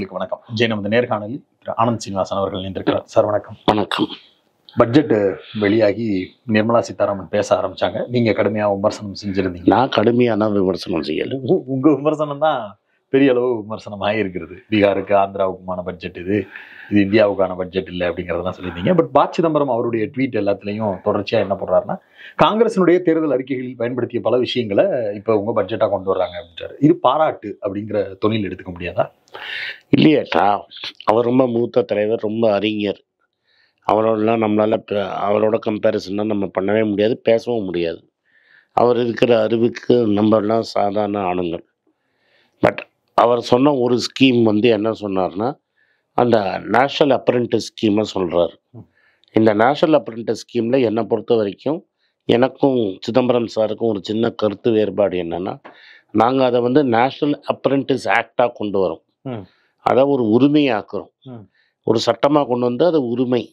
நேயர்களுக்கு வணக்கம். நமது நேர்காணலில் திரு ஆனந்த் சீனிவாசன் அவர்கள் இணைந்திருக்கிறார். சார் வணக்கம். வணக்கம். பட்ஜெட் வெளியாகி நிர்மலா சீதாராமன் பேச ஆரம்பிச்சாங்க. நீங்க கடுமையா விமர்சனம் செஞ்சிருந்தீங்க. நான் கடுமையான விமர்சனம் செய்யல. உங்க விமர்சனம் தான் பெரிய அளவு விமர்சனமாக இருக்கிறது. பீகாருக்கு ஆந்திராவுக்குமான பட்ஜெட் இது இந்தியாவுக்கான பட்ஜெட் இல்லை அப்படிங்கிறதான் சொல்லியிருந்தீங்க. பட் ப. சிதம்பரம் அவருடைய ட்வீட் எல்லாத்துலேயும் தொடர்ச்சியா என்ன போடுறாருன்னா, காங்கிரசினுடைய தேர்தல் அறிக்கைகளில் பயன்படுத்திய பல விஷயங்களை இப்போ உங்க பட்ஜெட்டா கொண்டு வர்றாங்க அப்படின்றாரு. இது பாராட்டு அப்படிங்கிற தொழில் எடுத்துக்க முடியாதா? இல்லையாட்டா, அவர் ரொம்ப மூத்த தலைவர், ரொம்ப அறிஞர். அவரோடலாம் நம்மளால அவரோட கம்பேரிசன்லாம் நம்ம பண்ணவே முடியாது, பேசவும் முடியாது. அவர் இருக்கிற அறிவுக்கு நம்மலாம் சாதாரண ஆணுங்கள். பட் அவர் சொன்ன ஒரு ஸ்கீம் என்ன சொன்னார்னா, அந்த நேஷ்னல் அப்ரெண்டிஸ் ஸ்கீமை சொல்கிறார். இந்த நேஷ்னல் அப்ரெண்டிஸ் ஸ்கீமில் என்னை பொறுத்த வரைக்கும் எனக்கும் சிதம்பரம் சாருக்கும் ஒரு சின்ன கருத்து வேறுபாடு என்னென்னா, நாங்கள் அதை நேஷ்னல் அப்ரெண்டிஸ் ஆக்டாக கொண்டு வரோம். அதை ஒரு உரிமையாக்குறோம். ஒரு சட்டமாக கொண்டு வந்து அதை உரிமை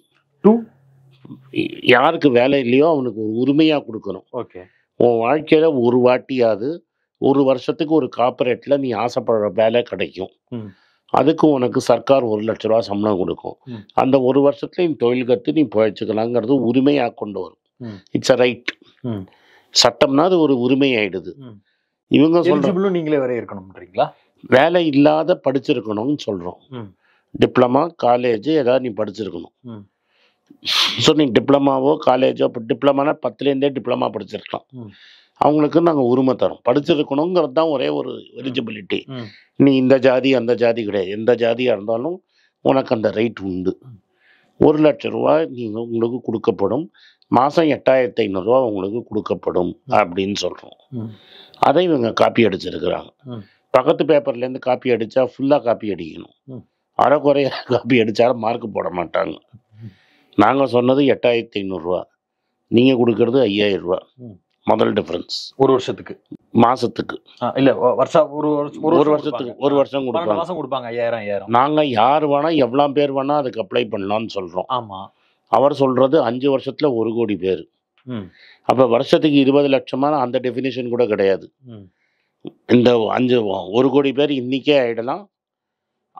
யாருக்கு வேலை இல்லையோ அவனுக்கு ஒரு உரிமையாக கொடுக்கணும். ஓகே, உன் வாழ்க்கையில் ஒரு வாட்டியாவது ஒரு வருஷத்துக்கு ஒரு கார்பரேட்டில் நீ ஆசைப்படுற வேலை கிடைக்கும். அதுக்கு உனக்கு சர்க்கார் 1 லட்ச ரூபா சம்பளம் கொடுக்கும். அந்த ஒரு வருஷத்துல நீ தொழில் கற்று நீ பிழைச்சிக்கலாங்கிறது உரிமையாக கொண்டு வரும். It's a right. சட்டம்னா அது ஒரு உரிமை ஆயிடுது. இவங்க சொல்ற நீங்களே வரை இருக்கணும்ன்றீங்களா? வேலை இல்லாத படிச்சிருக்கணும்னு சொல்றோம். டிப்ளமா காலேஜ் ஏதாவது நீ படிச்சிருக்கணும். ஸோ நீ டிப்ளமாவோ காலேஜோ, இப்போ டிப்ளமானா 10லேருந்தே டிப்ளமா படிச்சிருக்கலாம். அவங்களுக்கு நாங்கள் உரிமை தரோம். படிச்சிருக்கணுங்கிறது தான் ஒரே ஒரு எலிஜிபிலிட்டி. நீ இந்த ஜாதி அந்த ஜாதி கிடையாது. எந்த ஜாதியாக இருந்தாலும் உனக்கு அந்த ரைட் உண்டு. 1 லட்ச ரூபா நீங்கள் உங்களுக்கு கொடுக்கப்படும். மாதம் 8500 ரூபா உங்களுக்கு கொடுக்கப்படும் அப்படின்னு சொல்கிறோம். அதை இவங்க காப்பி அடிச்சிருக்கிறாங்க. பக்கத்து பேப்பர்லேருந்து காப்பி அடித்தா ஃபுல்லாக காப்பி அடிக்கணும். அரைக்குறைய காப்பி அடித்தாலும் மார்க் போட மாட்டாங்க. நாங்கள் சொன்னது 8500 ரூபா, நீங்கள் கொடுக்கறது 5000 ரூபா. முதல் டிஃபரன்ஸ். ஒரு வருஷத்துக்கு, மாசத்துக்கு இல்ல வருஷம் ஒரு வருஷத்துக்கு ஒரு வருஷம் கொடுப்பாங்க 5000. நாங்க யார் வேணா எவ்வளோ பேர் வேணா அதுக்கு அப்ளை பண்ணலாம்னு சொல்றோம். ஆமா, அவர் சொல்றது 5 வருஷத்துல 1 கோடி பேர். அப்ப வருஷத்துக்கு 20 லட்சமான அந்த டெஃபினிஷன் கூட கிடையாது. இந்த 1 கோடி பேர் இன்னைக்கே ஆயிடலாம்.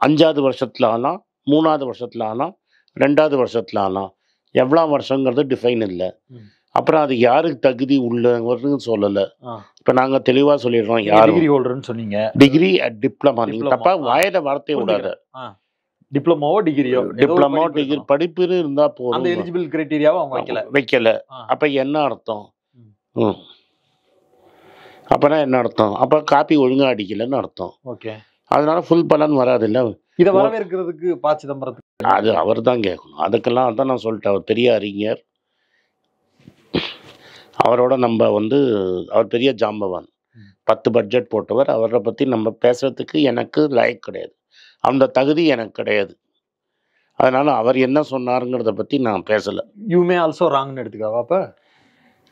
5வது வருஷத்துல ஆகலாம், 3வது வருஷத்துல ஆகலாம், 2வது வருஷத்துல ஆகலாம். எவ்வளோ வருஷங்கிறது டிஃபைன் இல்லை. அப்புறம் அது யாருக்கு தகுதி உள்ளவர்னு சொல்லலை. இப்போ நாங்கள் தெளிவாக சொல்லிடுறோம். யார் டிகிரி ஹோல்டர்னு சொன்னீங்க, டிகிரி டிப்ளமா, நீங்கள் தப்பா வாயில வார்த்தையை விடாத. டிப்ளமாவோ டிகிரியோ, டிப்ளமோ டிகிரி படிப்பு இருந்தா போதும். அந்த எலிஜிபிள் கிரைட்டீரியாவை அவங்க வைக்கல. அப்ப என்ன அர்த்தம்? அப்பனா என்ன அர்த்தம்? அப்ப காப்பி ஒழுங்கா அடிக்கலன்னு அர்த்தம். ஓகே, அதனால ஃபுல் பலன் வராது. இல்லை, இதை வரவேற்கிறதுக்கு ப. சிதம்பரத்துக்கு அது அவர் தான் கேட்கணும். அதுக்கெல்லாம் அதான் நான் சொல்லிட்டேன். அவர் பெரிய அறிஞர். அவரோட நம்ம அவர் பெரிய ஜாம்பவான், 10 பட்ஜெட் போட்டவர். அவரை பற்றி நம்ம பேசுறதுக்கு எனக்கு லாயக் கிடையாது. அந்த தகுதி எனக்கு கிடையாது. அதனால அவர் என்ன சொன்னாருங்கிறத பற்றி நான் பேசலை. யூமே ஆல்சோ ராங்னு எடுத்துக்காவா? அப்போ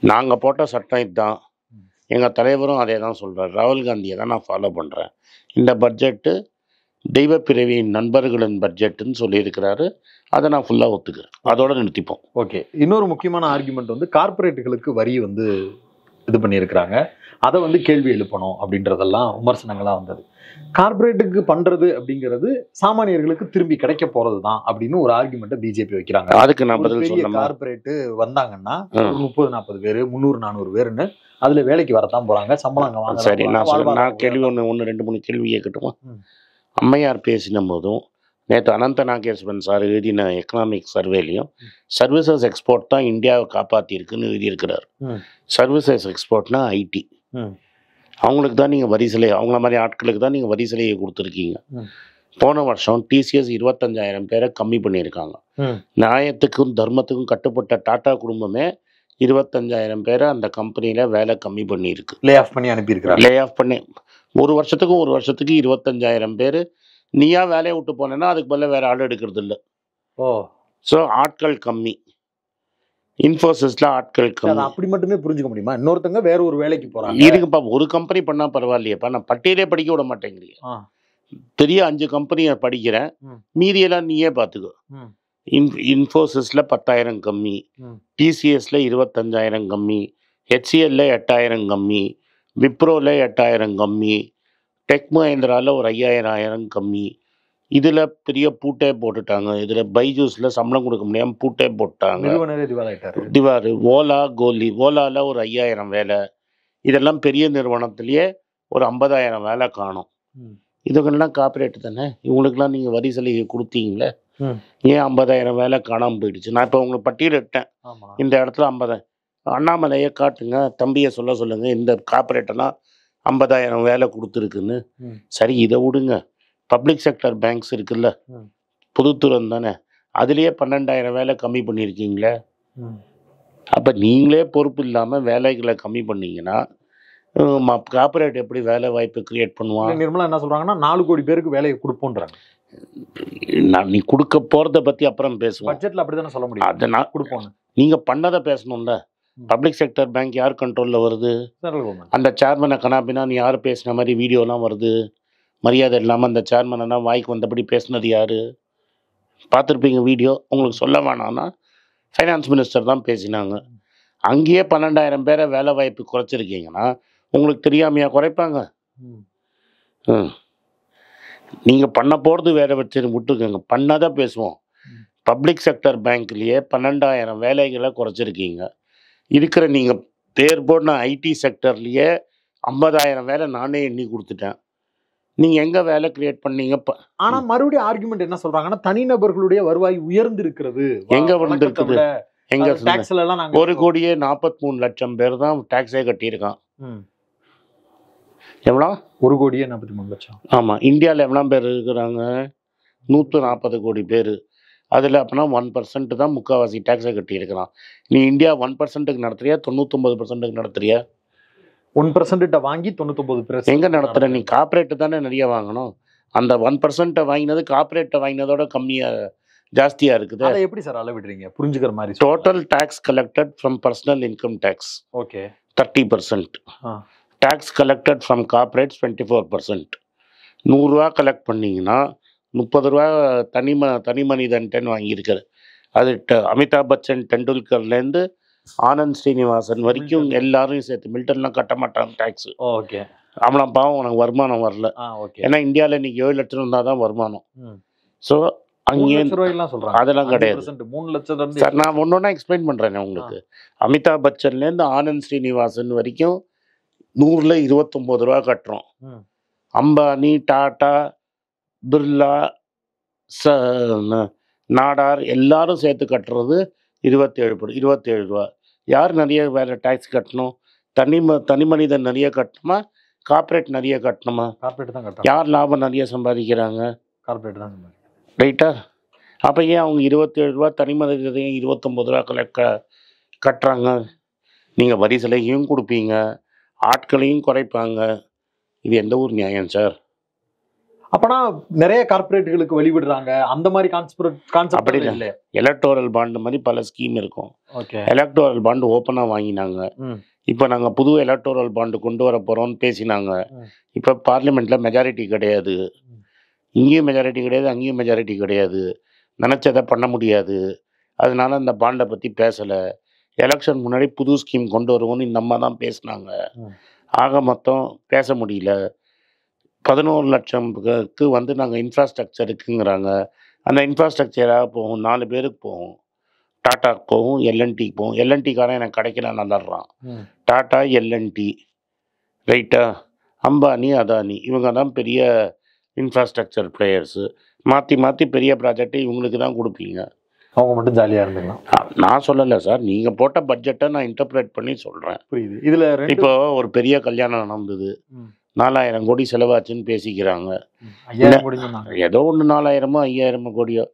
நாங்கள் போட்ட சட்டம் இதுதான். எங்கள் தலைவரும் அதே தான் சொல்கிறார். ராகுல் காந்தியை தான் நான் ஃபாலோ பண்ணுறேன். இந்த பட்ஜெட்டு தெய்வ பிறவியின் நண்பர்களின் பட்ஜெட்டுன்னு சொல்லியிருக்கிறாரு. அதை நான் ஃபுல்லாக ஒத்துக்கிறேன். அதோட நிறுத்திப்போம். ஓகே, இன்னொரு முக்கியமான ஆர்குமெண்ட் கார்பரேட்டுகளுக்கு வரி இது பண்ணியிருக்கிறாங்க. அதை கேள்வி எழுப்பணும் அப்படின்றதெல்லாம் விமர்சனங்களாக வந்தது. கார்பரேட்டுக்கு பண்றது அப்படிங்கிறது சாமானியர்களுக்கு திரும்பி கிடைக்க போறது தான் அப்படின்னு ஒரு ஆர்குமெண்ட்டை பிஜேபி வைக்கிறாங்க. அதுக்கு நான் பதில் சொல்லணும். கார்பரேட்டு வந்தாங்கன்னா 30-40 பேர் 300-400 பேருன்னு அதுல வேலைக்கு வரத்தான் போறாங்க, சம்பளம் வாங்க. சரி, நான் கேள்வி 1-2-3 கேள்வி கேட்கட்டுமா? அம்மையார் பேசின போதும் நேற்று அனந்த நாகேஸ்வரன் சார் எழுதின எக்கனாமிக் சர்வேலையும் சர்வீசஸ் எக்ஸ்போர்ட் தான் இந்தியாவை காப்பாற்றிருக்குன்னு எழுதியிருக்கிறார். சர்வீசஸ் எக்ஸ்போர்ட்னா ஐடி. அவங்களுக்கு தான் நீங்கள் வரி சிலையை, அவங்கள மாதிரி ஆட்களுக்கு தான் நீங்கள் வரி சிலையை கொடுத்துருக்கீங்க. போன வருஷம் டிசிஎஸ் 25,000 பேரை கம்மி பண்ணியிருக்காங்க. நியாயத்துக்கும் தர்மத்துக்கும் கட்டுப்பட்ட டாடா குடும்பமே 25,000 பேரை அந்த கம்பெனியில் வேலை கம்மி பண்ணியிருக்கு. லே ஆஃப் பண்ணி அனுப்பியிருக்கிறாங்க. லே ஆஃப் பண்ணி ஒரு வருஷத்துக்கு 25,000 பேர். நீயா வேலையை விட்டு போனேன்னா அதுக்கு பதிலாக வேற ஆள் எடுக்கிறது இல்லை. ஸோ ஆட்கள் கம்மி. இன்ஃபோசிஸ்ல ஆட்கள் கம்மி. அப்படி மட்டுமே புரிஞ்சுக்க முடியுமா? இன்னொருத்தங்க வேற ஒரு வேலைக்கு போறாங்க. இதுக்குப்பா ஒரு கம்பெனி பண்ணா பரவாயில்லையப்பா. நான் பட்டியலே படிக்க விட மாட்டேங்கிறீங்க. பெரிய 5 கம்பெனியை படிக்கிறேன், மீதியெல்லாம் நீயே பார்த்துக்கோ. இன்ஃபோசிஸ்ல 10,000 கம்மி, டிசிஎஸ்ல 25,000 கம்மி, ஹெச்சிஎல்ல 8,000 கம்மி, விப்ரோவில் 8,000 கம்மி, டெக் மஹேந்திராவில் ஒரு 5,000 கம்மி. இதில் பெரிய பூட்டே போட்டுட்டாங்க. இதில் பைஜூஸில் சம்பளம் கொடுக்க முடியாமல் பூட்டே போட்டாங்க. நிறுவனரே திவாலாயிட்டாரு. திவார் ஓலா கோலி ஓலாவில் ஒரு 5000 வேலை, இதெல்லாம் பெரிய நிறுவனத்திலேயே ஒரு 50,000 வேலை காணும். இதுக்கெல்லாம் கார்பரேட் தானே. இவங்களுக்கெல்லாம் நீங்கள் வரி சலுகை கொடுத்தீங்களே, ஏன் 50,000 வேலை காணாமல் போயிடுச்சு? நான் இப்போ உங்களுக்கு பட்டியலிட்டேன். இந்த இடத்துல 50,000 அண்ணாமலையை காட்டுங்க, தம்பியை சொல்லுங்க இந்த கார்பரேட்டெல்லாம் 50,000 வேலை கொடுத்துருக்குன்னு. சரி, இதை விடுங்க. பப்ளிக் செக்டர் பேங்க்ஸ் இருக்குல்ல, பொதுத்துறம் தானே, அதுலேயே 12,000 வேலை கம்மி பண்ணியிருக்கீங்களே. அப்போ நீங்களே பொறுப்பு இல்லாமல் வேலைகளை கம்மி பண்ணீங்கன்னா கார்பரேட் எப்படி வேலை வாய்ப்பு கிரியேட் பண்ணுவாங்க? நிர்மலா என்ன சொல்றாங்கன்னா 4 கோடி பேருக்கு வேலையை கொடுப்போன்றாங்க. நீ கொடுக்க போறத பத்தி அப்புறம் பேசுவோம். பட்ஜெட்ல அப்படிதானே சொல்ல முடியும். அதை நான் கொடுப்போம். நீங்க பண்ணதை பேசணும்ல. பப்ளிக் செக்டர் பேங்க் யார் கண்ட்ரோல்ல வருது? அந்த சேர்மனை கனாபினான்னு யார் பேசின மாதிரி வீடியோலாம் வருது. மரியாதை இல்லாமல் அந்த சேர்மனெல்லாம் வாய்க்கு வந்தபடி பேசினது யாரு? பார்த்துருப்பீங்க வீடியோ. உங்களுக்கு சொல்ல வேணாம்னா ஃபைனான்ஸ் மினிஸ்டர் தான் பேசினாங்க. அங்கேயே 12,000 பேரை வேலை வாய்ப்பு குறைச்சிருக்கீங்கன்னா உங்களுக்கு தெரியாமையா குறைப்பாங்க? நீங்கள் பண்ண போகிறது வேற வச்சு விட்டுருக்கங்க. பண்ணாதான் பேசுவோம். பப்ளிக் செக்டர் பேங்க்லேயே 12,000 வேலைகளை குறைச்சிருக்கீங்க. இருக்கிற நீங்கள் பேர் போன ஐடி செக்டர்லேயே 50,000 வேலை நானே எண்ணி கொடுத்துட்டேன். நீங்கள் எங்கே வேலை கிரியேட் பண்ணீங்க? ஆனால் மறுபடியும் ஆர்குமெண்ட் என்ன சொல்கிறாங்கன்னா, தனிநபர்களுடைய வருவாய் உயர்ந்து இருக்கிறது. எங்கே வளர்ந்துருக்குது? எங்கே? 1,43,00,000 பேர் தான் டேக்ஸே கட்டியிருக்கான். எவ்வளோ? 1,43,00,000. ஆமாம். இந்தியாவில் எவ்வளோ பேர் இருக்கிறாங்க? 140 கோடி பேர். அதில் அப்படின்னா 1% தான் முக்கால்வாசி டேக்ஸை கட்டியிருக்கிறான். நீ இந்தியா 1%க்கு நடத்துறியா 99%க்கு நடத்துறியா? 1% வாங்கி 99% எங்கே நடத்துகிற? நீ கார்பரேட்டு தானே நிறைய வாங்கணும். அந்த 1% வாங்கினது கார்பரேட்டை வாங்கினதோட கம்மியாக ஜாஸ்தியாக இருக்குது. அதை எப்படி சார் அளவிடுறீங்க? புரிஞ்சுக்கிற மாதிரி. Total tax collected from personal income tax okay 30%. Tax collected from corporates 24%. 100 ரூபா கலெக்ட் பண்ணிங்கன்னா 30 ரூபா தனி மனிதன்ட்டேன்னு வாங்கியிருக்காரு. அது அமிதாப் பச்சன் டெண்டுல்கர்லேருந்து ஆனந்த் ஸ்ரீனிவாசன் வரைக்கும் எல்லாரும் சேர்த்து. மில்டன்லாம் கட்ட மாட்டாங்க டேக்ஸ். ஓகே. அவனா பாவம், உனக்கு வருமானம் வரல. ஏன்னா இந்தியாவில் இன்னைக்கு 7 லட்சம் இருந்தால் தான் வருமானம். ஸோ அங்கே அதெல்லாம் கிடையாது. 3 லட்சம் சார், நான் ஒன்னொன்னா எக்ஸ்பிளைன் பண்ணுறேன் உங்களுக்கு. அமிதாப் பச்சன்லேருந்து ஆனந்த் ஸ்ரீனிவாசன் வரைக்கும் 100ல் 29 ரூபா கட்டுறோம். அம்பானி, டாடா, பிர்லா, நாடார் எல்லாரும் சேர்த்து கட்டுறது 27 ரூபா. யார் நிறைய வேறு டேக்ஸ் கட்டணும்? தனி மனிதன் நிறைய கட்டணுமா, கார்பரேட் நிறைய கட்டணுமா? கார்பரேட் தான் கட்டணும். யார் லாபம் நிறைய சம்பாதிக்கிறாங்க? கார்பரேட் தான். ரைட்டா? அப்போ ஏன் அவங்க 27 ரூபா தனி மனிதனையும் 29 ரூபா கட்டுறாங்க? நீங்கள் வரி சலுகையும் கொடுப்பீங்க, ஆட்களையும் குறைப்பாங்க. இது எந்த ஊர் நியாயம் சார்? அப்பனா நிறைய கார்பரேட்டுகளுக்கு வெளிவிடுறாங்க. அந்த மாதிரி கான்செப்ட் அப்படி இல்லை. எலக்டோரல் பாண்டு மாதிரி பல ஸ்கீம் இருக்கும். எலக்டோரல் பாண்டு ஓப்பனாக வாங்கினாங்க. இப்போ நாங்கள் புது எலக்டோரல் பாண்டு கொண்டு வர போகிறோம்னு பேசினாங்க. இப்போ பார்லிமெண்ட்டில் மெஜாரிட்டி கிடையாது. இங்கேயும் மெஜாரிட்டி கிடையாது, அங்கேயும் மெஜாரிட்டி கிடையாது. நினச்சதை பண்ண முடியாது. அதனால அந்த பாண்டை பற்றி பேசலை. எலெக்ஷன் முன்னாடி புது ஸ்கீம் கொண்டு வருவோன்னு இந்த அம்மா தான் பேசினாங்க. ஆக மொத்தம் பேச முடியல. 11 லட்சம்க்கு வந்து நாங்கள் இன்ஃப்ராஸ்ட்ரக்சருக்குங்கிறாங்க. அந்த இன்ஃப்ராஸ்ட்ரக்சராக போகும் 4 பேருக்கு போகும். டாட்டாக்கு போகும், எல்என்டிக்கு போகும். எல்என்டிக்காரன் எனக்கு கிடைக்கல நல்லாடுறான். டாட்டா, எல்என்டி, ரைட்டா? அம்பானி, அதானி, இவங்க தான் பெரிய இன்ஃப்ராஸ்ட்ரக்சர் பிளேயர்ஸு. மாற்றி பெரிய ப்ராஜெக்டை இவங்களுக்கு தான் கொடுப்பீங்க. அவங்க மட்டும் ஜாலியாக இருந்துக்கலாம். நான் சொல்லலை சார், நீங்கள் போட்ட பட்ஜெட்டை நான் இன்டர்பிரேட் பண்ணி சொல்கிறேன். புரியுது. இதில் இப்போ ஒரு பெரிய கல்யாணம் நடந்தது, 4,000 கோடி செலவாச்சுன்னு பேசிக்கிறாங்க. ஏதோ ஒன்று 4,000 5,000 கோடியோ.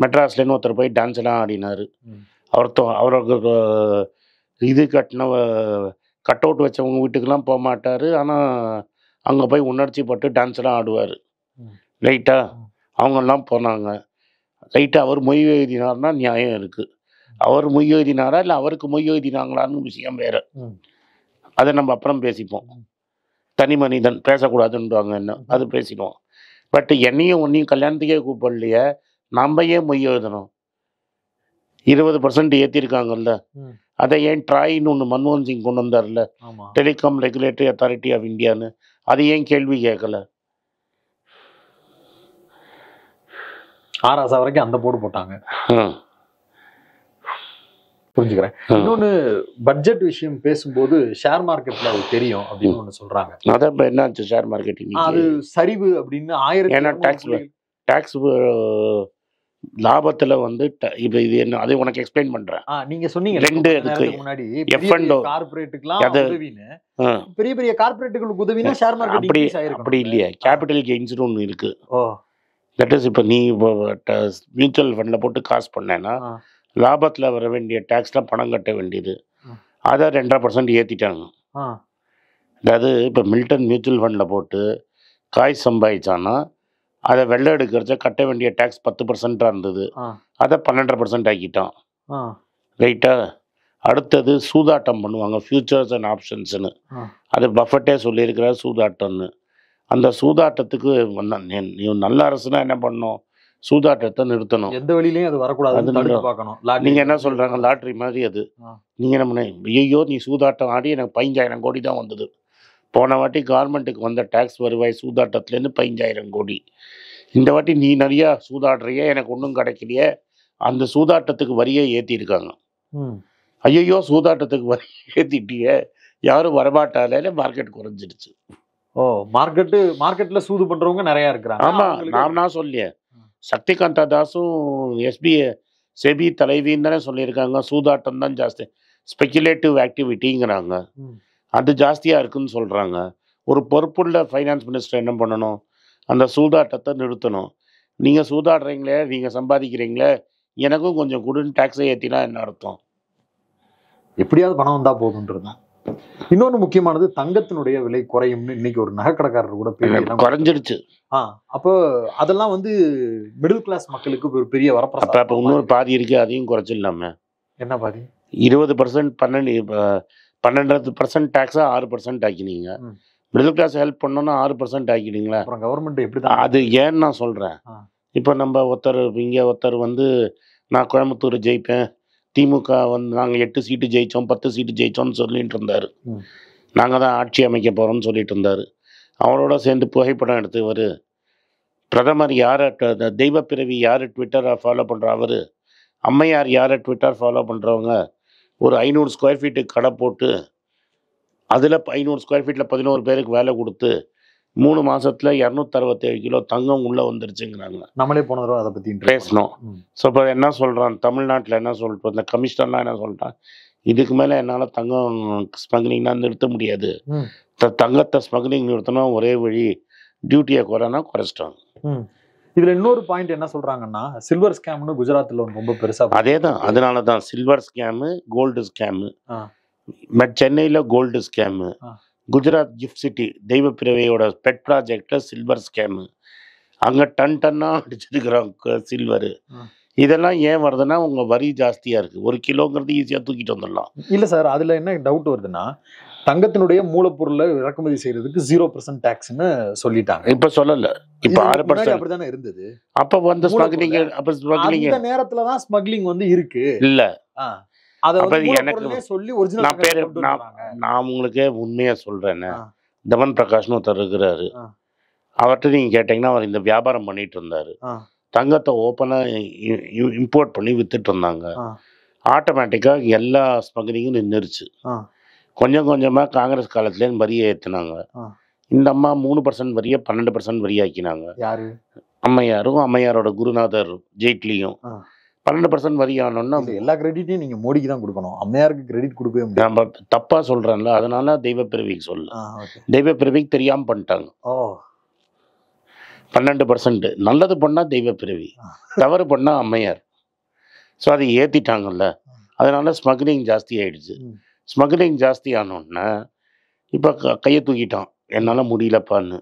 மெட்ராஸ்லேருந்து ஒருத்தர் போய் டான்ஸ் எல்லாம் ஆடினார். அவருக்கு இது கட் அவுட் வச்சவங்க வீட்டுக்கெல்லாம் போக மாட்டார். ஆனால் அங்கே போய் உணர்ச்சி பட்டு டான்ஸ் எல்லாம் ஆடுவார். ரைட்டா? அவங்கெல்லாம் போனாங்க. ரைட்டாக அவர் மொய் எழுதினார்னா நியாயம் இருக்குது. அவர் மொய் எழுதினாரா இல்லை அவருக்கு மொய் எழுதினாங்களான்னு விஷயம் வேறு. அதை நம்ம அப்புறம் பேசிப்போம். தனி மனிதன் பேசக்கூடாதுன்றாங்க, என்ன அது பேசிடுவோம். பட் என்னையும் ஒன்றையும் கல்யாணத்துக்கே கூப்பிடலையே, நம்ம ஏன் மொய் எழுதணும்? 20% ஏற்றிருக்காங்கல்ல, அதை ஏன் ட்ராயின்னு ஒன்று மன்மோகன் சிங் கொண்டு வந்தார்ல, டெலிகாம் ரெகுலேட்டரி அத்தாரிட்டி ஆஃப் இந்தியான்னு, அது ஏன் கேள்வி கேட்கல? ஆராசா வரைக்கும் அந்த போடு போட்டாங்க. ம். புரிஞ்சுக்கிறேன். இன்னொன்னு பட்ஜெட் விஷயம் பேசும்போது ஷேர் மார்க்கெட்ல அது தெரியும் அப்படின்னு ஒண்ணு சொல்றாங்க. அதான் இப்ப என்ன ஆச்சு ஷேர் மார்க்கெட்டிங்? அது சரிவு அப்படின்னு ஏன்னா டாக்ஸ் லாபத்துல வந்து இப்ப இது என்ன அது உனக்கு எக்ஸ்பிளைன் பண்றேன். நீங்க சொன்னீங்க ரெண்டு இருக்கு முன்னாடி கார்ப்பரேட்டுக்குலாம் உதவின்னு. பெரிய பெரிய கார்ப்பரேட்டுகளுக்கு உதவினா ஷேர் மார்க்கெட் அப்படி அப்படி இல்லையா? கேபிட்டல் கெயின்ஸ்னு ஒன்று இருக்கு. தட் இஸ் இப்போ நீ மியூச்சுவல் ஃபண்ட்ல போட்டு காசு பண்ணேன்னா லாபத்தில் வர வேண்டிய டேக்ஸ்ல பணம் கட்ட வேண்டியது அதை 2.5% ஏற்றிட்டாங்க. அதாவது இப்போ மில்டன் மியூச்சுவல் ஃபண்டில் போட்டு காய் சம்பாதிச்சான்னா அதை வெள்ளை எடுக்கிறச்ச கட்ட வேண்டிய டேக்ஸ் 10% இருந்தது, அதை 12.5% ஆக்கிட்டான். ரைட்டா? அடுத்தது சூதாட்டம் பண்ணுவாங்க, ஃபியூச்சர்ஸ் அண்ட் ஆப்ஷன்ஸ்னு. அது பஃபட்டே சொல்லியிருக்கிறார் சூதாட்டம்னு. அந்த சூதாட்டத்துக்கு நீ நல்ல அரசுனா என்ன பண்ணணும்? சூதாட்டத்தை நிறுத்தணும். எந்த வழியிலையும் அது வரக்கூடாது. நீங்க என்ன சொல்றாங்க? லாட்ரி மாதிரி அது. நீங்க என்ன ஐயோ நீ சூதாட்டம் ஆடி எனக்கு 15,000 கோடி தான் வந்தது. போன வாட்டி கவர்மெண்ட்டுக்கு வந்த டேக்ஸ் வருவாய் சூதாட்டத்துலேருந்து 15,000 கோடி. இந்த வாட்டி நீ நிறைய சூதாடுறிய, எனக்கு ஒன்றும் கிடைக்கலையே. அந்த சூதாட்டத்துக்கு வரியை ஏற்றிருக்காங்க. ஐயோ சூதாட்டத்துக்கு வரி ஏற்றிட்டியே, யாரும் வரமாட்டாலே மார்க்கெட் குறைஞ்சிடுச்சு. மார்க்கெட்ல சூது பண்றவங்க நிறைய இருக்கிறாங்க. ஆமா, நான் சொல்லியேன். சக்திகாந்தா தாஸும் செபி தலைவின்னு தானே சொல்லியிருக்காங்க. சூதாட்டம் தான் ஜாஸ்தி, ஸ்பெக்குலேட்டிவ் ஆக்டிவிட்டிங்கிறாங்க. அது ஜாஸ்தியாக இருக்குன்னு சொல்கிறாங்க. ஒரு பொறுப்புள்ள ஃபைனான்ஸ் மினிஸ்டர் என்ன பண்ணணும்? அந்த சூதாட்டத்தை நிறுத்தணும். நீங்கள் சூதாடுறீங்களே, நீங்கள் சம்பாதிக்கிறீங்களே, எனக்கும் கொஞ்சம் கொடுன்னு டேக்ஸை ஏற்றினா என்ன அர்த்தம்? எப்படியாவது பணம் வந்தால் போதுன்றது. இன்னொன்று முக்கியமானது, தங்கத்தினுடைய விலை குறையும்னு இன்னைக்கு ஒரு நகைக்கடைக்காரர் கூட குறைஞ்சிடுச்சு. அப்போ அதெல்லாம் வந்து மிடில் கிளாஸ் மக்களுக்கு ஒரு பெரிய வரப்பிரசாதம். அப்போ இன்னொரு பாதி இருக்கு, அதையும் குறைச்சிடலாமே. என்ன பாதி? 20% 12% டேக்ஸா 6% ஆக்கினீங்க. மிடில் கிளாஸ் ஹெல்ப் பண்ணோன்னா 6% ஆக்கினீங்களா? அப்புறம் கவர்மெண்ட் எப்படி தான் அது ஏன்னு நான் சொல்கிறேன். இப்போ நம்ம ஒருத்தர் வந்து நான் கோயம்புத்தூர் ஜெயிப்பேன், திமுக வந்து நாங்கள் 8 சீட்டு ஜெயித்தோம் 10 சீட்டு ஜெயித்தோம்னு சொல்லிட்டு இருந்தார். நாங்கள் தான் ஆட்சி அமைக்க போகிறோம்னு சொல்லிட்டு இருந்தார். அவரோட சேர்ந்து புகைப்படம் எடுத்து பிரதமர் யாரை, தெய்வ பிறவி யார் ட்விட்டரை ஃபாலோ பண்ணுறா, அவர் அம்மையார் யாரை ட்விட்டர் ஃபாலோ பண்ணுறவங்க, ஒரு 500 ஸ்கொயர் ஃபீட்டு கடை போட்டு அதில் 500 ஸ்கொயர் ஃபீட்டில் 11 பேருக்கு வேலை கொடுத்து 3 மாதத்தில் 267 கிலோ தங்கம் உள்ளே வந்துருச்சுங்கிறாங்க. நம்மளே போன தடவை அதை பற்றி பேசணும். ஸோ இப்போ என்ன சொல்கிறான் தமிழ்நாட்டில், என்ன சொல்லிட்டு இந்த கமிஷனர்லாம் என்ன சொல்கிறான், இதுக்கு மேலே என்னால் தங்கம் ஸ்மக்லிங்னா நிறுத்த முடியாது, தங்கத்தை ஸ்மக்லிங் நிறுத்தணும், ஒரே வழி டியூட்டியை குறைச்சிட்டாங்க. இதுல இன்னொரு பாயிண்ட் என்ன சொல்றாங்கன்னா, சில்வர் ஸ்கேம்னு குஜராத்ல ரொம்ப பெருசா. அதே தான், அதனால தான் சில்வர் ஸ்கேமு, கோல்டு ஸ்கேமு. சென்னையில் gold scam, Gujarat gift city தெய்வ பிறவையோட பெட் ப்ராஜெக்டில் சில்வர் ஸ்கேமு. அங்கே டன்னாக அடிச்சிருக்கிறாங்க சில்வரு. இதெல்லாம் ஏன் வருதுன்னா உங்கள் வரி ஜாஸ்தியாக இருக்குது. 1 கிலோங்கிறது ஈஸியாக தூக்கிட்டு வந்துடலாம். இல்லை சார், அதில் என்ன டவுட் வருதுன்னா, தங்கத்தினுடைய மூலப்பொருளை இறக்குமதி செய்யறதுக்கு 0% டாக்ஸ்னு சொல்லிட்டாங்க. இப்போ சொல்லலை, இப்போ 6% அப்படிதானே இருந்தது. அப்போ வந்து ஸ்மக்லிங், அப்போ ஸ்மக்லிங் இந்த நேரத்துல தான் ஸ்மக்லிங் வந்து இருக்கு. இல்லை, எனக்கு சொல்லி நான் உங்களுக்கு உண்மையா சொல்றேன்னு, தமன் பிரகாஷ்னு ஒருத்தர் இருக்கிறாரு, அவர்கிட்ட நீங்க கேட்டீங்கன்னா அவர் இந்த வியாபாரம் பண்ணிட்டு இருந்தாரு. தங்கத்தை ஓப்பனா இம்போர்ட் பண்ணி வித்துட்டு இருந்தாங்க. ஆட்டோமேட்டிக்கா எல்லா ஸ்மக்லிங்கும் நின்றுச்சு. கொஞ்சம் கொஞ்சமா காங்கிரஸ் காலத்துல வரியை ஏற்றினாங்க. இந்த அம்மா 3% வரியை 12% வரி ஆக்கினாங்க. யாரு? அம்மையாரும் அம்மையாரோட குருநாதர் ஜெய்ட்லியும். 12% வரி ஆனோன்னா எல்லா கிரெடிட்டையும் நீங்க மோடிக்கு தான் கொடுக்கணும், அம்மையாருக்கு கிரெடிட் கொடுக்கவே முடியாது. நம்ம தப்பா சொல்றேன்ல, அதனால தெய்வ பிறவிக்கு சொல்ல, தெய்வ பிறவிக்கு தெரியாம பண்ணிட்டாங்க. 12% நல்லது பண்ணா தெய்வ பிறவி, தவறு பண்ணா அம்மையார். ஸோ அதை ஏத்திட்டாங்கல்ல, அதனால ஸ்மக்லிங் ஜாஸ்தி ஆயிடுச்சு. ஸ்மக்லிங் ஜாஸ்தி ஆனோன்னா இப்போ கையை தூக்கிட்டான், என்னால் முடியலப்பான்னு.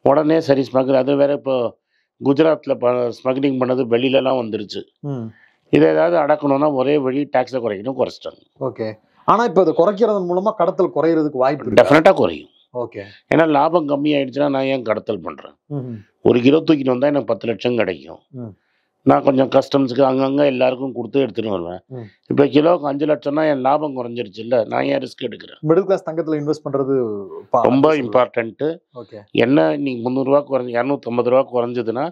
உடனே சரி ஸ்மக்லிங், அது வேற இப்போ குஜராத்தில் ஸ்மக்லிங் பண்ணது வெளியிலலாம் வந்துருச்சு. இதை ஏதாவது அடக்கணும்னா ஒரே வழி டாக்ஸை குறைக்கணும், குறைச்சிட்டாங்க. ஓகே, ஆனால் இப்போ அதை குறைக்கிறதன் மூலமாக கடத்தல் குறையிறதுக்கு வாய்ப்பு டெஃபினட்டாக குறையும். ஓகே, ஏன்னா லாபம் கம்மியாயிடுச்சுன்னா நான் ஏன் கடத்தல் பண்ணுறேன்? 1 கிலோ தூக்கிட்டு வந்தால் எனக்கு 10 லட்சம் கிடைக்கும். நான் கொஞ்சம் கஸ்டம்ஸுக்கு அங்கங்கே எல்லாருக்கும் கொடுத்து எடுத்துகிட்டு வருவேன். இப்போ கிலோவுக்கு 5 லட்சம்னா என் லாபம் குறைஞ்சிருச்சு இல்லை, நான் ஏன் ரிஸ்க் எடுக்கிறேன்? மிடில் கிளாஸ் தங்கத்தில் இன்வெஸ்ட் பண்ணுறது ரொம்ப இம்பார்ட்டன்ட்டு. ஓகே, என்ன நீங்கள் 300 ரூபா குறைஞ்சி 250 ரூபா குறைஞ்சதுன்னா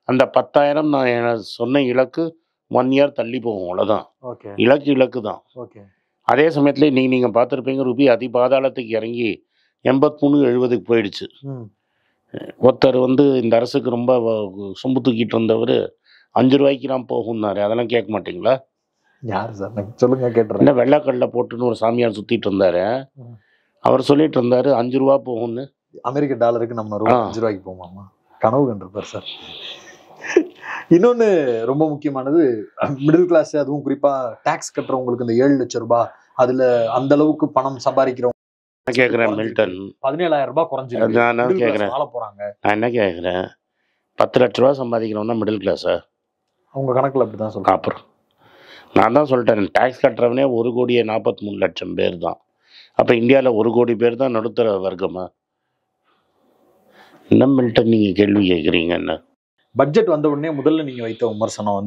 அந்த 10,000 நான் சொன்ன இலக்கு 1 இயர் தள்ளி போகும், அவ்வளோதான். ஓகே இலக்கு தான். ஓகே. அதே சமயத்தில் நீங்கள் பார்த்துருப்பீங்க, ரூபி அதிபாதாளத்துக்கு இறங்கி 83 70க்கு போயிடுச்சு. ஒருத்தர் இந்த அரசுக்கு ரொம்ப சொம்பு தூக்கிட்டு இருந்தவர் 5 ரூபாய்க்கு போகும்னாரு. அதெல்லாம் கேட்க மாட்டீங்களா? யார் சார்? சொல்லுங்க, கேட்டுறேன். என்ன வெள்ளைக்கடலை போட்டுன்னு ஒரு சாமியார் சுற்றிட்டு இருந்தாரு. அவர் சொல்லிட்டு இருந்தாரு 5 ரூபா போகும்னு. அமெரிக்க டாலருக்கு நம்ம 5 ரூபாய்க்கு போகுமாமா? கனவு கண்டிருப்பார் சார். இன்னொன்னு ரொம்ப முக்கியமானது, மிடில் கிளாஸ், அதுவும் குறிப்பா டாக்ஸ் கட்டுறவங்களுக்கு இந்த 7 லட்சம் ரூபாய், அதுல அந்த அளவுக்கு பணம் சம்பாதிக்கிறவங்க கேட்கிறேன் மில்டன், 17,000 ரூபாய் குறைஞ்சிருக்கு. நான் கேட்கிறேன், வாழ போறாங்க. நான் என்ன கேட்கிறேன், 10 லட்ச ரூபா சம்பாதிக்கிறவனா மிடில் கிளாஸா? அவங்க கணக்குல அப்படிதான் சொல்றேன். அப்புறம் நான் தான் சொல்லிட்டேன், டாக்ஸ் கட்டுறவனே 1,43 லட்சம் பேர் தான். அப்போ இந்தியாவில் 1 கோடி பேர் தான் நடுத்தர வர்க்கமா? என்ன மில்டன் நீங்கள் கேள்வி கேட்குறீங்க? என்ன பட்ஜெட் வந்த உடனே முதல்ல நீங்க வைத்த விமர்சனம்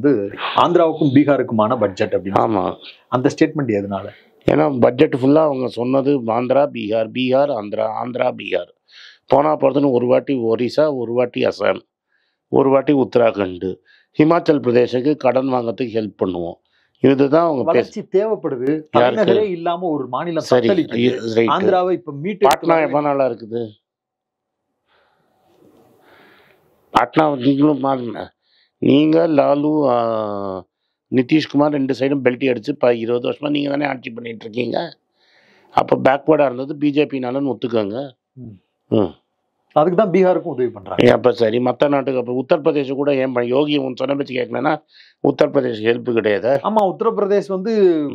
ஆந்திராவுக்கும் பீகாருக்குமான பட்ஜெட் அப்படின்னு. ஆமாம், அந்த ஸ்டேட்மெண்ட் எதனால? ஏன்னா பட்ஜெட் ஃபுல்லாக அவங்க சொன்னது ஆந்திரா பீகார், பீகார் ஆந்திரா, ஆந்திரா பீகார். போனால் போகிறதுன்னு ஒரு வாட்டி ஒரிசா, ஒரு வாட்டி அசாம், ஒரு வாட்டி உத்தராகண்ட், ஹிமாச்சல் பிரதேசுக்கு கடன் வாங்கிறதுக்கு ஹெல்ப் பண்ணுவோம். இதுதான் அவங்க வளர்ச்சி தேவைப்படுது. தலைநகரே இல்லாம ஒரு மாநிலம் தத்தளிக்குது. ஆந்திராவை இப்ப மீட்டு. பாட்னா எவ்வளவு நாளா இருக்குது? பாட்னா நீங்களும் பாருங்க, நீங்க லாலு நிதிஷ்குமார் 2 சைடும் பெல்ட்டி அடிச்சு 20 வருஷமா நீங்க தானே ஆட்சி பண்ணிட்டு இருக்கீங்க. அப்போ பேக்வேர்டா இருந்தது பிஜேபினாலன்னு ஒத்துக்கோங்க. அதுக்கு தான் பீகாருக்கும் உதவி பண்றாங்க. அப்போ சரி, மற்ற நாட்டுக்கு அப்போ உத்தரப்பிரதேச கூட ஏன் யோகி சொன்ன பேச்சு கேட்கலன்னா உத்தரப்பிரதேஷ் ஹெல்ப் கிடையாது. ஆமா, உத்தரப்பிரதேஷ்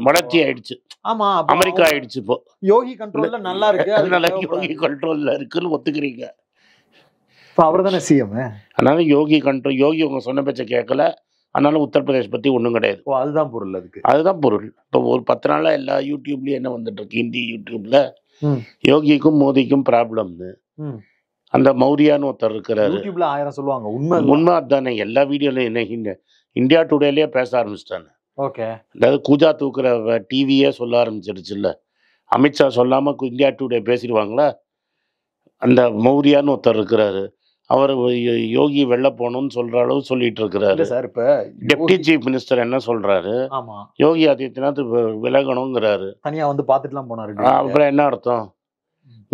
வளர்ச்சி ஆயிடுச்சு. ஆமா, அமெரிக்கா ஆயிடுச்சு. இப்போ யோகி கண்ட்ரோல்ல நல்லா இருக்கு, அதனால யோகி கண்ட்ரோல்ல இருக்குன்னு ஒத்துக்கிறீங்க. அவர் தானே சிஎம். அதனால யோகி உங்க சொன்ன பேச்சை கேட்கல, அதனால உத்தரப்பிரதேஷ் பத்தி ஒன்றும் கிடையாது. அதுதான் பொருள். அதுதான் பொருள். இப்போ ஒரு 10 நாளா எல்லா யூடியூப்லயும் என்ன வந்துட்டு இருக்கு, ஹிந்தி யூடியூப்ல யோகிக்கும் மோடிக்கும் ப்ராப்ளம்னு. அந்த மௌரியான்னு ஒருத்தர் இருக்கிறாரு, யூடியூப்ல 1000 சொல்லுவாங்க. உண்மை அதுதானே. எல்லா வீடியோலையும் என்ன இந்தியா டுடேலயே பேச ஆரம்பிச்சிட்டாங்க. ஓகே, அதாவது கூஜா தூக்குற டிவியே சொல்ல ஆரம்பிச்சிருச்சுல்ல. அமித்ஷா சொல்லாம இந்தியா டுடே பேசிடுவாங்களா? அந்த மௌரியான்னு ஒருத்தர் இருக்கிறாரு, அவர் யோகி வெளில போகணும்னு சொல்ற அளவு சொல்லிட்டு இருக்கிறாரு சார். இப்ப டெப்டி சீஃப் மினிஸ்டர் என்ன சொல்றாரு, யோகி ஆதித்யநாத் விலகணுங்கிறாரு. தனியா பார்த்துட்டுலாம் போனாரு. அப்புறம் என்ன அர்த்தம்?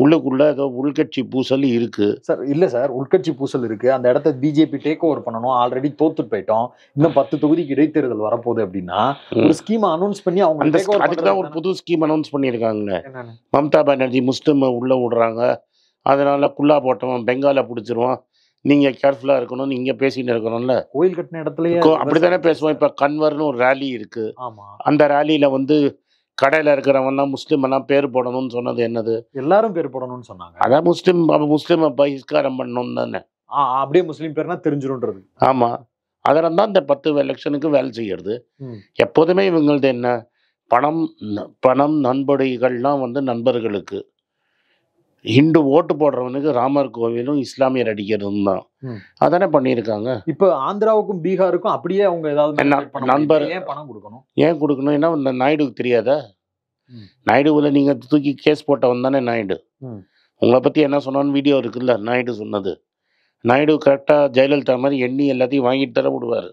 உள்ளுக்குள்ள ஏதோ உள்கட்சி பூசல் இருக்கு சார். இல்ல சார், உள்கட்சி பூசல் இருக்கு. அந்த இடத்த பிஜேபி டேக் ஓவர் பண்ணணும். ஆல்ரெடி தோத்துட்டு போயிட்டோம். இன்னும் 10 தொகுதிக்கு இடைத்தேர்தல் வரப்போகுது அப்படின்னா ஒரு ஸ்கீம் அனௌன்ஸ் பண்ணி அவங்க அதுக்குதான் ஒரு புது ஸ்கீம் அனௌன்ஸ் பண்ணியிருக்காங்க. மம்தா பானர்ஜி முஸ்லிம் உள்ள விடுறாங்க, அதனால குல்லா போட்டவன் பெங்கால பிடிச்சிருவான், நீங்க கேர்ஃபுல்லா இருக்கணும், நீங்க பேசிட்டு இருக்கணும்ல. கோயில் கட்டின இடத்துலயே அப்படித்தானே பேசுவோம். இப்ப கன்வர்னு ஒரு ரேலி இருக்கு. அந்த ரேலியில கடையில இருக்கிறவன் தான் முஸ்லீம் எல்லாம் பேர் போடணும்னு சொன்னது என்னது? எல்லாரும் பேர் போடணும்னு சொன்னாங்க. அதான் முஸ்லீம் பகிஷ்காரம் பண்ணணும் தானே. அப்படியே முஸ்லீம் பேர்னா தெரிஞ்சிரும்ன்றது. ஆமா, அதனால தான் இந்த 10 எலெக்ஷனுக்கு வேலை செய்யறது. எப்போதுமே இவங்களது என்ன, பணம் நண்படிகள்லாம் நண்பர்களுக்கு. ஹிந்து ஓட்டு போடுறவனுக்கு ராமர் கோவிலும் இஸ்லாமியர் அடிக்கிறதும் தான். அதானே பண்ணியிருக்காங்க. இப்போ ஆந்திராவுக்கும் பீகாருக்கும் அப்படியே அவங்க ஏதாவது நண்பர் பணம் கொடுக்கணும். ஏன் கொடுக்கணும்? ஏன்னா இந்த நாயுடுக்கு தெரியாதா? நாயுடுவில் நீங்க தூக்கி கேஸ் போட்டவன் தானே நாயுடு. உங்களை பத்தி என்ன சொன்னான்னு வீடியோ இருக்குல்ல, நாயுடு சொன்னது. நாயுடு கரெக்டா ஜெயலலிதா மாதிரி எண்ணி எல்லாத்தையும் வாங்கிட்டு தர விடுவாரு.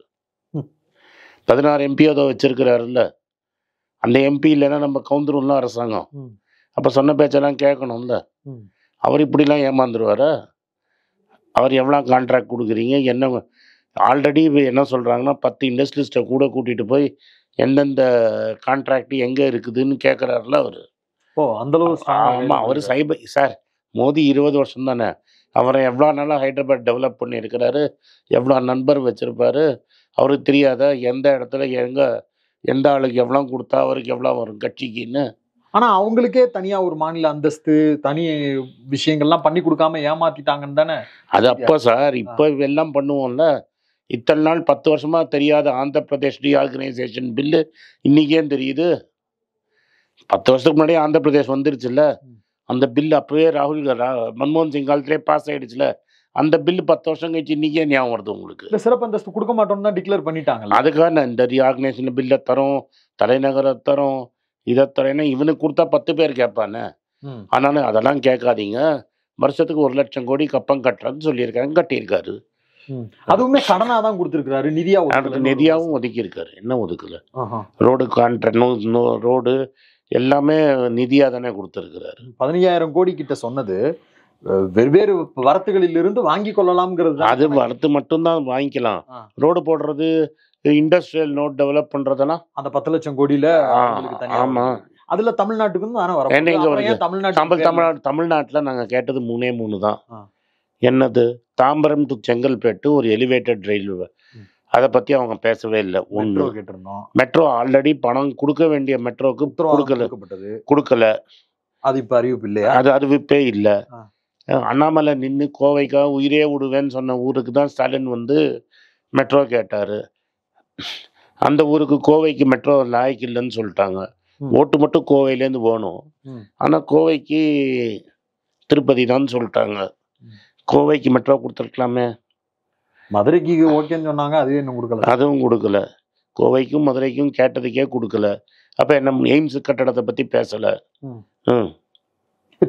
16 எம்பி அதை வச்சிருக்கிறாருல்ல, அந்த எம்பி இல்லைன்னா நம்ம கவுந்துரும்ல அரசாங்கம். அப்போ சொன்ன பேச்செல்லாம் கேட்கணும்ல. அவர் இப்படிலாம் ஏமாந்துருவாரா? அவர் எவ்வளோ கான்ட்ராக்ட் கொடுக்குறீங்க என்ன? ஆல்ரெடி என்ன சொல்கிறாங்கன்னா 10 இண்டஸ்ட்ரியலிஸ்ட்டை கூட கூட்டிகிட்டு போய் எந்தெந்த கான்ட்ராக்ட் எங்கே இருக்குதுன்னு கேட்குறாருல அவர். அந்தளவு. ஆமாம், அவர் சார் மோடி 20 வருஷம் தானே, அவரை எவ்வளோ நாளாக ஹைதராபாத் டெவலப் பண்ணியிருக்கிறாரு, எவ்வளோ நண்பர் வச்சுருப்பாரு. அவருக்கு தெரியாத எந்த இடத்துல எந்த ஆளுக்கு எவ்வளோ கொடுத்தா அவருக்கு எவ்வளோ வரும் கட்சிக்குன்னு. ஆனா அவங்களுக்கே தனியா ஒரு மாநில அந்தஸ்து, தனி விஷயங்கள்லாம் பண்ணி கொடுக்காம ஏமாத்திட்டாங்கன்னு தானே. அது அப்போ சார், இப்போ எல்லாம் பண்ணுவோம்ல. இத்தனை நாள் 10 வருஷமா தெரியாத ஆந்திர பிரதேஷ் ரீஆர்கனைசேஷன் பில்லு இன்னைக்கே தெரியுது. 10 வருஷத்துக்கு முன்னாடியே ஆந்திர பிரதேஷ் வந்துருச்சுல்ல. அந்த பில்லு அப்பவே மன்மோகன் சிங் காலத்திலே பாஸ் ஆயிடுச்சுல. அந்த பில்லு 10 வருஷம் கழிச்சு இன்னைக்கே ஞாபகம் வருது உங்களுக்கு. சிறப்பு அந்தஸ்து கொடுக்க மாட்டோம்னு தான் டிக்ளேர் பண்ணிட்டாங்க. அதுக்காக இந்த ரீஆர்கனைசேஷன் பில்லை தரோம், தலைநகரை தரோம், இதை தரேன்னா இவனுக்கு கொடுத்தா 10 பேர் கேட்பானே. ஆனாலும் அதெல்லாம் கேட்காதீங்க, வருஷத்துக்கு 1 லட்சம் கோடி கப்பம் கட்டுறேன்னு சொல்லியிருக்காங்க, கட்டியிருக்காரு. அதுவுமே கடனா தான் கொடுத்துருக்காரு, நிதியா நிதியாவும் ஒதுக்கி இருக்காரு. என்ன ஒதுக்கல? ஆஹா. ரோடு கான்ட்ராக்ட், ரோடு எல்லாமே நிதியா தானே கொடுத்துருக்கிறாரு. 15,000 கோடி கிட்ட சொன்னது வெவ்வேறு வரத்துகளில் இருந்து வாங்கி கொள்ளலாம்ங்கிறது. அது வரத்து மட்டும்தான் வாங்கிக்கலாம். ரோடு போடுறது, இண்டஸ்ட்ரியல் நோட் டெவலப் பண்றதெல்லாம் அந்த 10 லட்சம் கோடியில ஆமா. அதுல தமிழ்நாட்டுக்கு தானே வரும். தமிழ்நாட்டுல நாங்க கேட்டது 3 தான். என்னது? தாம்பரம் டு செங்கல்பேட்டு ஒரு எலிவேட்டட் ரயில்வே. அதை பத்தி அவங்க பேசவே இல்லை. ஒன்று மெட்ரோ ஆல்ரெடி பணம் கொடுக்க வேண்டிய மெட்ரோக்கு கொடுக்கல. அது இப்ப அறிவிப்பு இல்லையா? அது அறிவிப்பே இல்லை. அண்ணாமலை நின்று கோவைக்காக உயிரே விடுவேன்னு சொன்ன ஊருக்கு தான் ஸ்டாலின் வந்து மெட்ரோ கேட்டாரு. அந்த ஊருக்கு கோவைக்கு மெட்ரோ லாய்க்கு இல்லைன்னு சொல்லிட்டாங்க. ஓட்டு மட்டும் கோவையிலேருந்து போகணும். ஆனா கோவைக்கு திருப்பதி தான் சொல்லிட்டாங்க. கோவைக்கு மெட்ரோ கொடுத்துருக்கலாமே. மதுரைக்கு ஓகேன்னு சொன்னாங்க, அதுவே இன்னும் கொடுக்கல. அதுவும் கொடுக்கல. கோவைக்கும் மதுரைக்கும் கேட்டதுக்கே கொடுக்கல. அப்ப என்ன எய்ம்ஸ் கட்டடத்தை பத்தி பேசல.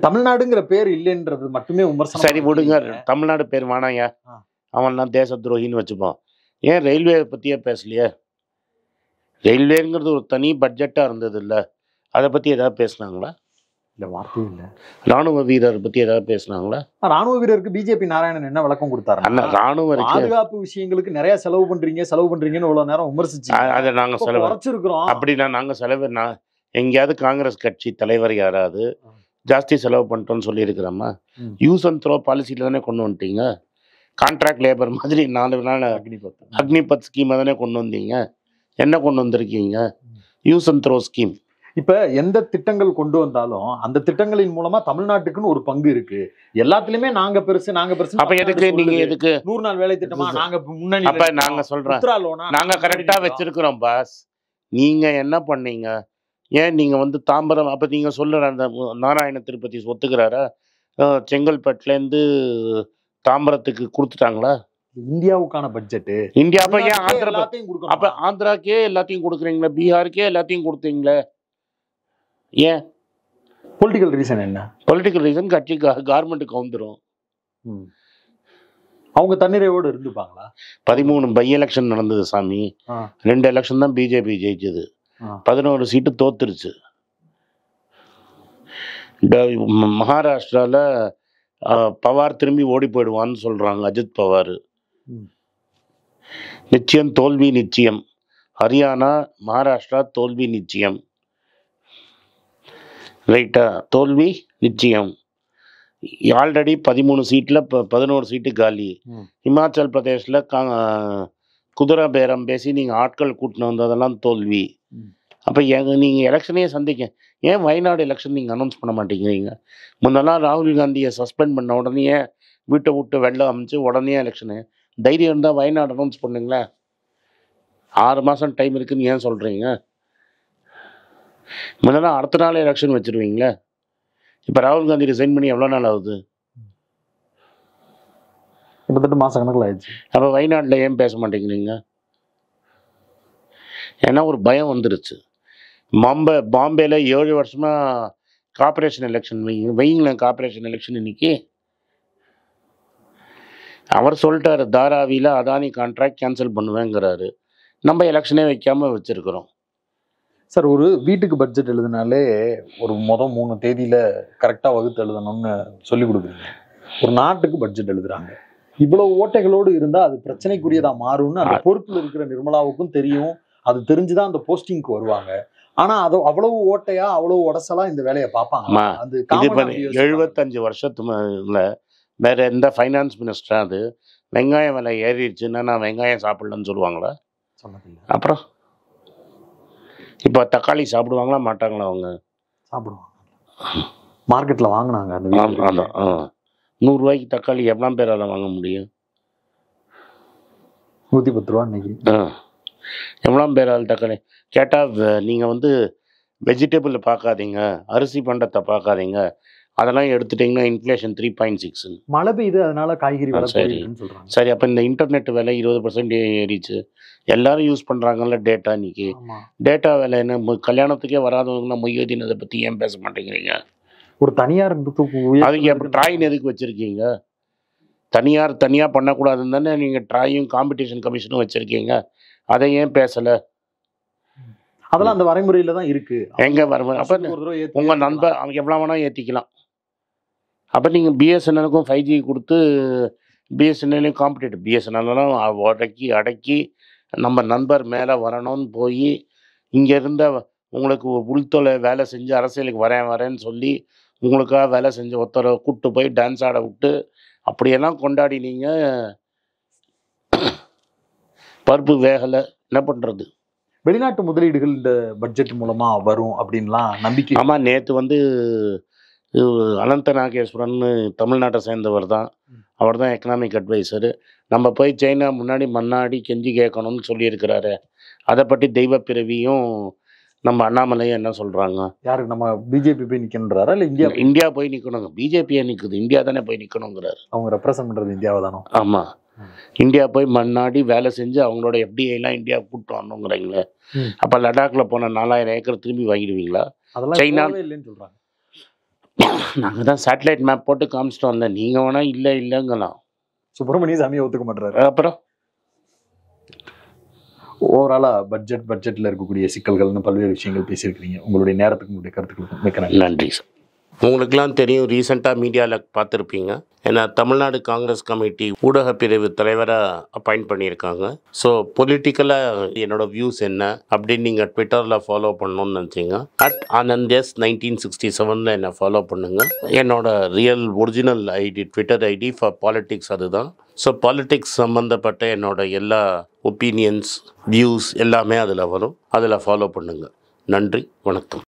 தமிழ்நாடுங்கிற பேர் இல்லைன்றது மட்டுமே விமர்சனம். சரி விடுங்க, தமிழ்நாடு பேர் வேணாயா, அவன்லாம் தேச துரோகின்னு வச்சுப்பான். ஏன் ரயில்வே பத்தியே பேசலையே? ரயில்வேங்கிறது ஒரு தனி பட்ஜெட்டா இருந்தது இல்ல, அதை பத்தி ஏதாவது பேசினாங்களா? இல்ல, வார்த்தையே இல்ல. ராணுவ வீரர் பத்தி ஏதாவது பேசினாங்களா? ராணுவ வீரருக்கு பிஜேபி நாராயணன் என்ன விளக்கம் கொடுத்தாரு? ராணுவ பாதுகாப்பு விஷயங்களுக்கு நிறைய செலவு பண்றீங்கன்னு இவ்வளவு நேரம் விமர்சிச்சு அதை நாங்க செலவு குறைச்சிருக்கிறோம். அப்படின்னா நாங்க செலவு எங்கேயாவது காங்கிரஸ் கட்சி தலைவர் யாராவது ஜாஸ்தி செலவு பண்ணிட்டோம்னு சொல்லி இருக்கிறோமா? யூஸ் அண்ட் த்ரோ பாலிசியில தானே கொண்டு வந்துட்டீங்க. கான்ட்ராக்ட் லேபர் மாதிரி 4 நாள் அக்னிபத் ஸ்கீமை தானே கொண்டு வந்தீங்க. என்ன கொண்டு வந்திருக்கீங்க? Use and throw scheme. இப்ப எந்த திட்டங்கள் கொண்டு வந்தாலும் அந்த திட்டங்களின் மூலமா தமிழ்நாட்டுக்குன்னு ஒரு பங்கு இருக்கு. எல்லாத்துலயுமே நாங்க பெருசு. அப்ப எதுக்கு நீங்க எதுக்கு 100 நாள் வேலை திட்டமா நாங்க முன்னணி? அப்ப நாங்க சொல்றோம், நாங்க கரெக்டா வச்சிருக்கிறோம் பாஸ். நீங்க என்ன பண்ணீங்க? ஏன் நீங்க வந்து தாம்பரம், அப்ப நீங்க சொல்ற அந்த நாராயண திருப்பதி ஒத்துக்கிறாரா? செங்கல்பட்டுல இருந்து தாம்பரத்துக்கு கொடுத்துட்டாங்களா? இந்தியாவுக்கான பட்ஜெட் இந்தியா. அப்ப ஏன் அப்ப ஆந்திராக்கே எல்லாத்தையும் கொடுக்குறீங்களா? பீகாருக்கே எல்லாத்தையும் கொடுத்தீங்களே, ஏன்? பொலிட்டிக்கல் ரீசன் என்ன? பொலிட்டிக்கல் ரீசன் கட்சி கவர்மெண்ட்டுக்கு வந்துடும். அவங்க தன்னிறைவோடு இருந்துப்பாங்களா? 13 பை எலெக்ஷன் நடந்தது சாமி. 2 எலெக்ஷன் தான் பிஜேபி ஜெயிச்சது. 11 சீட்டு தோத்துருச்சு. மகாராஷ்டிரால பவார் திரும்பி ஓடி போயிடுவான்னு சொல்றாங்க. அஜித் பவார் நிச்சயம் தோல்வி நிச்சயம். ஹரியானா, மகாராஷ்டிரா தோல்வி நிச்சயம். ரைட்டா? தோல்வி நிச்சயம். ஆல்ரெடி 13 சீட்டில் 11 சீட்டு காலி. இமாச்சல் பிரதேசில் குதிரை பேரம் பேசி நீங்கள் ஆட்கள் கூட்டின்னு வந்ததெல்லாம் தோல்வி. அப்போ நீங்கள் எலெக்ஷனே சந்திக்க, ஏன் வயநாடு எலெக்ஷன் நீங்கள் அனௌன்ஸ் பண்ண மாட்டேங்கிறீங்க? முன்னெல்லாம் ராகுல் காந்தியை சஸ்பெண்ட் பண்ண உடனே வீட்டை விட்டு வெள்ளம் அமைச்சு உடனே எலெக்ஷனு. தைரியம் இருந்தால் வயநாடு அனௌன்ஸ் பண்ணுங்களேன். 6 மாதம் டைம் இருக்குன்னு ஏன் சொல்கிறீங்க? முன்னெல்லாம் அடுத்த நாள் எலெக்ஷன் வச்சுருவீங்களே. இப்போ ராகுல் காந்தி ரிசைன் பண்ணி எவ்வளோ நாள் ஆகுது? கிட்டத்தட்ட மாச கணக்கில் ஆயிடுச்சு. அப்போ வயநாட்டில் ஏன் பேச மாட்டேங்கிறீங்க? ஏன்னா ஒரு பயம் வந்துருச்சு. பாம்பேல 7 வருஷமா கார்பரேஷன் எலெக்ஷன் வைங்களேன். கார்பரேஷன் எலெக்ஷன் இன்னைக்கு அவர் சொல்லிட்டாரு, தாராவியில் அதானி கான்ட்ராக்ட் கேன்சல் பண்ணுவேங்கிறாரு. நம்ம எலெக்ஷனே வைக்காம வச்சிருக்கிறோம். சார், ஒரு வீட்டுக்கு பட்ஜெட் எழுதினாலே ஒரு 3 தேதியில கரெக்டா வகுத்து எழுதணும்னு சொல்லி கொடுக்குறீங்க. ஒரு நாட்டுக்கு பட்ஜெட் எழுதுறாங்க. இவ்வளவு ஓட்டைகளோடு இருந்தா அது பிரச்சனைக்குரியதா மாறும்னு அந்த பொறுப்புல இருக்கிற நிர்மலாவுக்கும் தெரியும். அது தெரிஞ்சுதான் அந்த போஸ்டிங்க்கு வருவாங்க. ஆனா அது அவ்வளவு ஓட்டையா, அவ்வளவு உடசலா இந்த வேலையை பார்ப்பாங்க. அது 75 வருஷத்துல வேற எந்த ஃபைனான்ஸ் மினிஸ்டரா அது வெங்காயம் விலை ஏறிடுச்சுன்னா நான் வெங்காயம் சாப்பிடலன்னு சொல்லுவாங்களா? அப்புறம் இப்போ தக்காளி சாப்பிடுவாங்களா மாட்டாங்களா? அவங்க சாப்பிடுவாங்க. மார்க்கெட்டில் வாங்கினாங்க. அந்த 100 ரூபாய்க்கு தக்காளி எவ்வளோ பேரால் வாங்க முடியும்? 110 ரூபா இன்னைக்கு. எவ்வளோ பேரால் தக்காளி கேட்டால் நீங்கள் வந்து வெஜிடபிள் பார்க்காதீங்க, அரிசி பண்டத்தை பார்க்காதீங்க, அதெல்லாம் எடுத்துட்டிங்கன்னா இன்ஃப்ளேஷன் 3.6. மழை பெய்யுது, அதனால காய்கறி விலை சரி சரி. அப்போ இந்த இன்டர்நெட் விலை 20% ஏறிச்சு. எல்லாரும் யூஸ் பண்ணுறாங்கல்ல டேட்டா. இன்னைக்கு டேட்டா விலை என்ன? கல்யாணத்துக்கே வராதவங்கன்னா மொய்யுதீன் அதை பற்றி ஏன் பேச மாட்டேங்கிறீங்க? ஒரு தனியார் அதுக்கு ட்ராயின் எதுக்கு வச்சுருக்கீங்க? தனியாக பண்ணக்கூடாதுன்னு தானே நீங்கள் ட்ராயும் காம்படிஷன் கமிஷனும் வச்சுருக்கீங்க. அதை ஏன் பேசலை? அதெல்லாம் அந்த வரைமுறையில தான் இருக்கு. எங்கே வர அப்போ உங்கள் நண்பர் அவங்க எவ்வளோ வேணால் ஏற்றிக்கலாம். அப்போ நீங்கள் பிஎஸ்என்எலுக்கும் 5G கொடுத்து பிஎஸ்என்எல்லையும் காம்படிட்டிவ் பிஎஸ்என்எல்லாம் அடக்கி நம்ம நண்பர் மேலே வரணும்னு போய் இங்கே இருந்த உங்களுக்கு உள்தொலை வேலை செஞ்சு அரசியலுக்கு வரேன்னு சொல்லி உங்களுக்காக வேலை செஞ்சு ஒருத்தரை கூப்பிட்டு போய் டான்ஸ் ஆட விட்டு அப்படியெல்லாம் கொண்டாடினீங்க. பருப்பு வேகலை, என்ன பண்ணுறது? வெளிநாட்டு முதலீடுகள் இந்த பட்ஜெட் மூலமா வரும் அப்படின்லாம் நம்பிக்கை. ஆமாம், நேற்று அனந்த நாகேஸ்வரன் தமிழ்நாட்டை சேர்ந்தவர் தான். அவர் தான் எக்கனாமிக் அட்வைசரு. நம்ம போய் சைனா முன்னாடி கெஞ்சி கேட்கணும்னு சொல்லியிருக்கிறாரு. அதை பற்றி தெய்வ பிறவியும் நம்ம அண்ணாமலையும் என்ன சொல்கிறாங்க? யாரு நம்ம பிஜேபி போய் நிற்கணுன்றாரா இல்லை இந்தியா போய் நிற்கணுங்க? பிஜேபியை நிற்குது, இந்தியா தானே போய் நிற்கணுங்கிறாரு. அவங்க ரெப்ரசன்ட் பண்ணுறது இந்தியாவை தானோ? ஆமாம், இந்தியா போய் முன்னாடி வேலை செஞ்சு அவங்களோட எஃப்டிஐலாம் இந்தியா கூப்பிட்டு வரணுங்கிறீங்களே. அப்போ லடாக்கில் போன 4000 ஏக்கர் திரும்பி வாங்கிடுவீங்களா? அதெல்லாம் சைனா இல்லைன்னு சொல்கிறாங்க. நாங்கள் தான் சேட்டலைட் மேப் போட்டு காமிச்சிட்டு வந்தேன். நீங்கள் வேணால் இல்லைங்கலாம். சுப்பிரமணிய சாமியை ஒத்துக்க மாட்டுறாரு. அப்புறம் ஓவராலாக பட்ஜெட்டில் இருக்கக்கூடிய சிக்கல்கள்னு பல்வேறு விஷயங்கள் பேசியிருக்கிறீங்க. உங்களுடைய நேரத்துக்கு உங்களுடைய கருத்துக்களுக்கும் மிக்க நன்றி. நன்றி சார். உங்களுக்கெல்லாம் தெரியும், ரீசெண்டாக மீடியாவில் பார்த்துருப்பீங்க, ஏன்னா தமிழ்நாடு காங்கிரஸ் கமிட்டி ஊடக பிரிவு தலைவராக அப்பாயிண்ட் பண்ணியிருக்காங்க. ஸோ பொலிட்டிக்கலாக என்னோடய வியூஸ் என்ன அப்படின்னு நீங்கள் ட்விட்டரில் ஃபாலோ பண்ணணும்னு நினச்சிங்க @AnandS1967 என்னை ஃபாலோ பண்ணுங்கள். என்னோட original ID twitter ID for politics அதுதான். ஸோ பாலிட்டிக்ஸ் சம்மந்தப்பட்ட என்னோட எல்லா ஒப்பீனியன்ஸ் வியூஸ் எல்லாமே அதில் வரும். அதில் ஃபாலோ பண்ணுங்கள். நன்றி, வணக்கம்.